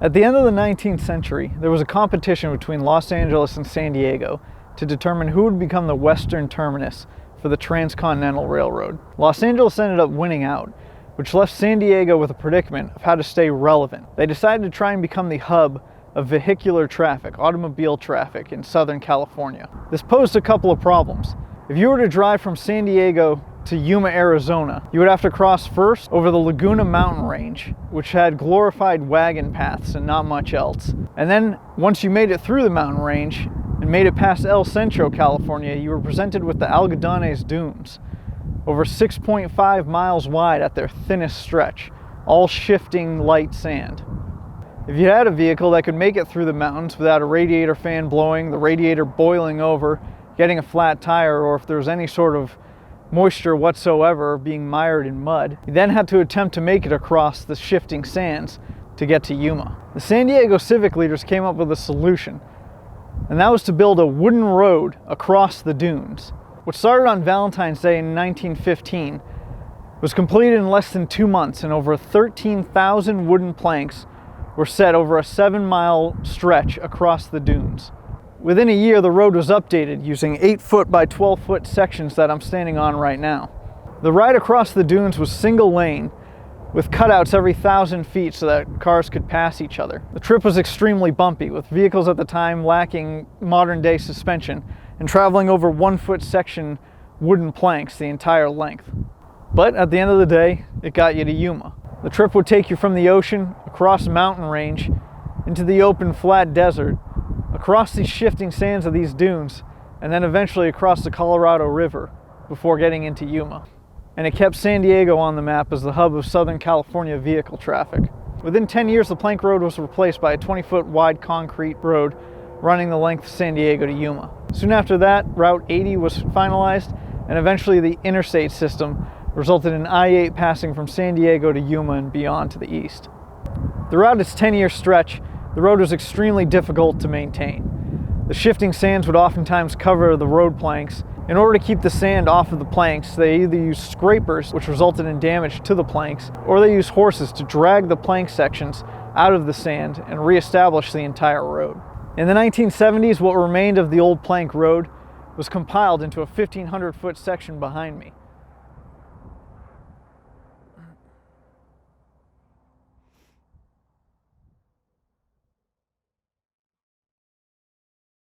At the end of the 19th century, there was a competition between Los Angeles and San Diego to determine who would become the western terminus for the Transcontinental Railroad. Los Angeles ended up winning out, which left San Diego with a predicament of how to stay relevant. They decided to try and become the hub of vehicular traffic, automobile traffic in Southern California. This posed a couple of problems. If you were to drive from San Diego to Yuma, Arizona, you would have to cross first over the Laguna mountain range, which had glorified wagon paths and not much else. And then, once you made it through the mountain range and made it past El Centro, California, you were presented with the Algodones Dunes, over 6.5 miles wide at their thinnest stretch, all shifting light sand. If you had a vehicle that could make it through the mountains without a radiator fan blowing, the radiator boiling over, getting a flat tire, or if there was any sort of moisture whatsoever, being mired in mud, you then had to attempt to make it across the shifting sands to get to Yuma. The San Diego civic leaders came up with a solution, and that was to build a wooden road across the dunes. What started on Valentine's Day in 1915 was completed in less than 2 months, and over 13,000 wooden planks were set over a 7-mile stretch across the dunes. Within a year, the road was updated using 8-foot by 12-foot sections that I'm standing on right now. The ride across the dunes was single lane, with cutouts every 1,000 feet so that cars could pass each other. The trip was extremely bumpy, with vehicles at the time lacking modern-day suspension and traveling over 1-foot section wooden planks the entire length. But at the end of the day, it got you to Yuma. The trip would take you from the ocean, across a mountain range, into the open flat desert, across these shifting sands of these dunes, and then eventually across the Colorado River before getting into Yuma. And it kept San Diego on the map as the hub of Southern California vehicle traffic. Within 10 years, the plank road was replaced by a 20-foot wide concrete road running the length of San Diego to Yuma. Soon after that, Route 80 was finalized, and eventually the interstate system resulted in I-8 passing from San Diego to Yuma and beyond to the east. Throughout its 10-year stretch, the road was extremely difficult to maintain. The shifting sands would oftentimes cover the road planks. In order to keep the sand off of the planks, they either used scrapers, which resulted in damage to the planks, or they used horses to drag the plank sections out of the sand and reestablish the entire road. In the 1970s, what remained of the old plank road was compiled into a 1,500-foot section behind me.